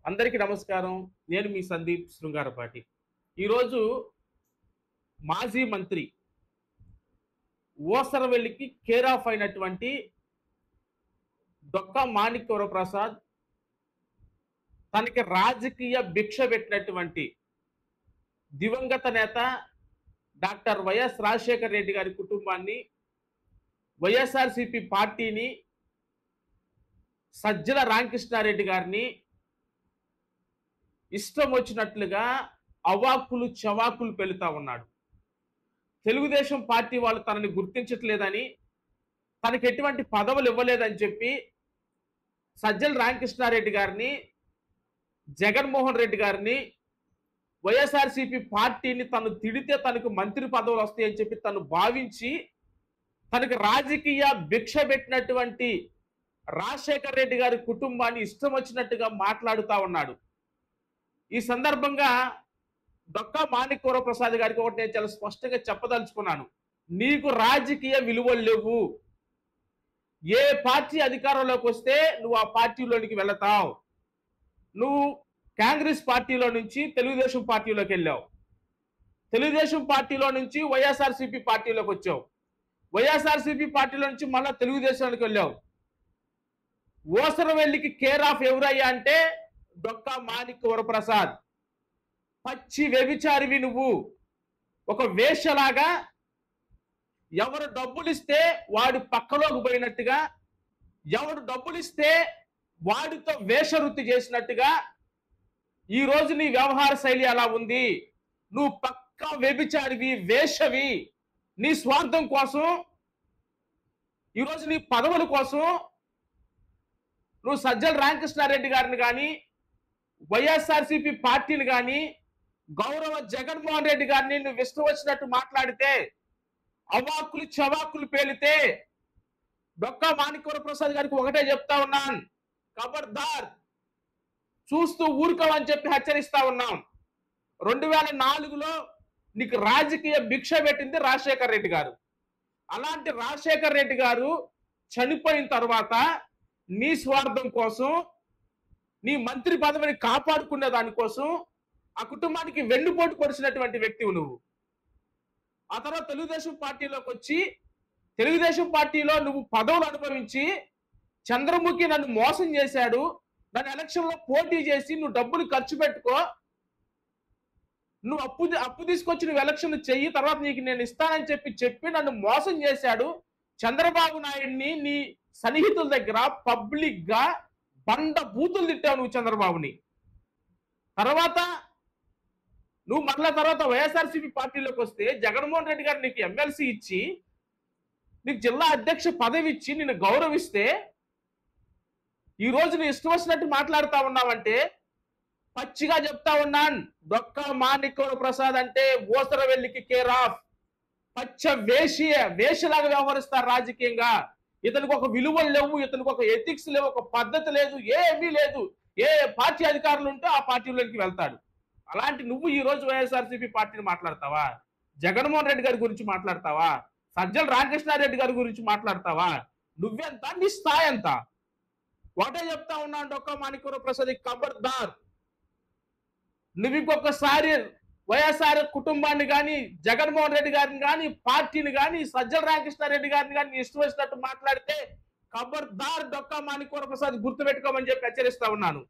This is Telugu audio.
అందరికీ నమస్కారం. నేను మీ సందీప్ శృంగారపాటి. ఈరోజు మాజీ మంత్రి ఓసరవెల్లికి కేర్ ఆఫ్ అయినటువంటి డొక్కా మాణిక్యవరప్రసాద్ తనకి రాజకీయ భిక్ష పెట్టినటువంటి దివంగత నేత డాక్టర్ వైఎస్ రాజశేఖర రెడ్డి గారి కుటుంబాన్ని, వైఎస్ఆర్సీపీ పార్టీని, సజ్జల రామకృష్ణారెడ్డి గారిని ఇష్టం వచ్చినట్లుగా అవాకులు చవాకులు పెలుతా ఉన్నాడు. తెలుగుదేశం పార్టీ వాళ్ళు తనని గుర్తించట్లేదని, తనకి ఎటువంటి పదవులు ఇవ్వలేదని చెప్పి సజ్జల రామకృష్ణారెడ్డి గారిని, జగన్మోహన్ రెడ్డి గారిని, వైఎస్ఆర్సీపీ పార్టీని తను తిడితే తనకు మంత్రి పదవులు వస్తాయని చెప్పి తను భావించి తనకు రాజకీయ భిక్ష పెట్టినటువంటి రాజశేఖర రెడ్డి గారి కుటుంబాన్ని ఇష్టం వచ్చినట్టుగా మాట్లాడుతూ ఉన్నాడు. ఈ సందర్భంగా డొక్కా మాణిక్యవరప్రసాద్ గారికి ఒకటి నేను చాలా స్పష్టంగా చెప్పదలుచుకున్నాను. నీకు రాజకీయ విలువలు లేవు. ఏ పార్టీ అధికారంలోకి వస్తే నువ్వు ఆ పార్టీలోనికి వెళతావు. నువ్వు కాంగ్రెస్ పార్టీలో నుంచి తెలుగుదేశం పార్టీలోకి వెళ్ళావు. తెలుగుదేశం పార్టీలో నుంచి వైఎస్ఆర్సీపీ పార్టీలోకి వచ్చావు. వైఎస్ఆర్సీపీ పార్టీలో నుంచి మళ్ళా తెలుగుదేశానికి వెళ్ళావు. ఓసరవెల్లికి కేర్ ఆఫ్ ఎవరయ్యా అంటే డొక్కా మాణిక్యవరప్రసాద్. పచ్చి వ్యభిచారివి నువ్వు. ఒక వేషలాగా ఎవరు డబ్బులు ఇస్తే వాడు పక్కలోకి పోయినట్టుగా, ఎవడు డబ్బులు ఇస్తే వాడితో వేషవృత్తి చేసినట్టుగా ఈ రోజు నీ వ్యవహార శైలి అలా ఉంది. నువ్వు పక్కా వ్యభిచారివి, వేషవి. నీ స్వార్థం కోసం, ఈరోజు నీ పదవుల కోసం నువ్వు సజ్జల రామకృష్ణారెడ్డి గారిని కానీ, వైఎస్ఆర్సీపీ పార్టీని కానీ, గౌరవ జగన్మోహన్ రెడ్డి గారిని నువ్వు ఇష్టం వచ్చినట్టు మాట్లాడితే, అవాకులు చవాకులు పేలితే డొక్కా మాణిక్యవరప్రసాద్ గారికి ఒకటే చెప్తా ఉన్నాను, ఖబర్దార్, చూస్తూ ఊరుకోవని చెప్పి హెచ్చరిస్తా ఉన్నాం. 2004లో నీకు రాజకీయ భిక్ష పెట్టింది రాజశేఖర రెడ్డి గారు. అలాంటి రాజశేఖర రెడ్డి గారు చనిపోయిన తర్వాత నీ స్వార్థం కోసం, నీ మంత్రి పదవిని కాపాడుకునే దానికోసం ఆ కుటుంబానికి వెన్నుపోటు పొడిచినటువంటి వ్యక్తివి నువ్వు. ఆ తర్వాత తెలుగుదేశం పార్టీలోకి వచ్చి తెలుగుదేశం పార్టీలో నువ్వు పదవులు అనుభవించి చంద్రముఖి నన్ను మోసం చేశాడు, నన్ను ఎలక్షన్లో పోటీ చేసి నువ్వు డబ్బులు ఖర్చు పెట్టుకో, నువ్వు అప్పు తీసుకొచ్చి నువ్వు ఎలక్షన్ చెయ్యి, తర్వాత నీకు నేను ఇస్తానని చెప్పి నన్ను మోసం చేశాడు. చంద్రబాబు నాయుడిని నీ సన్నిహితుల దగ్గర పబ్లిక్ గా బండ బూతులు తిట్టావు నువ్వు చంద్రబాబుని. తర్వాత నువ్వు మరలా తర్వాత వైఎస్ఆర్సీపీ పార్టీలోకి వస్తే జగన్మోహన్ రెడ్డి గారు నీకు ఎమ్మెల్సీ ఇచ్చి, నీకు జిల్లా అధ్యక్ష పదవి ఇచ్చి నిన్ను గౌరవిస్తే ఈ రోజు నువ్వు ఇష్టం వచ్చినట్టు మాట్లాడుతా ఉన్నావంటే పచ్చిగా చెప్తా ఉన్నాను, డొక్కా మాణిక్యవరప్రసాద్ అంటే ఓసరవెల్లికి కేర్ ఆఫ్. పచ్చ వేషలాగా వ్యవహరిస్తారు రాజకీయంగా. ఇతనికి ఒక విలువలు లేవు, ఇతనికి ఒక ఎథిక్స్ లేవు, ఒక పద్ధతి లేదు, ఏమీ లేదు. ఏ పార్టీ అధికారులు ఉంటే ఆ పార్టీలోకి వెళ్తాడు. అలాంటి నువ్వు ఈ రోజు వైఎస్ఆర్సీపీ పార్టీని మాట్లాడతావా? జగన్మోహన్ రెడ్డి గారి గురించి మాట్లాడతావా? సజ్జల రామకృష్ణారెడ్డి గారి గురించి మాట్లాడతావా? నువ్వెంత, నీ స్థాయి ఎంత? ఒకటే చెప్తా ఉన్నాను డొక్కా మాణిక్యవరప్రసాద్, ఖబర్దార్, నువ్వు ఇంకొకసారి వైఎస్ఆర్ కుటుంబాన్ని కానీ, జగన్మోహన్ రెడ్డి గారిని కానీ, పార్టీని కానీ, సజ్జల రామకృష్ణారెడ్డి గారిని కానీ ఇష్టం వచ్చినట్టు మాట్లాడితే ఖబర్దార్, డొక్కా మాణిక్యవరప్రసాద్ గుర్తుపెట్టుకోమని చెప్పి హెచ్చరిస్తా ఉన్నాను.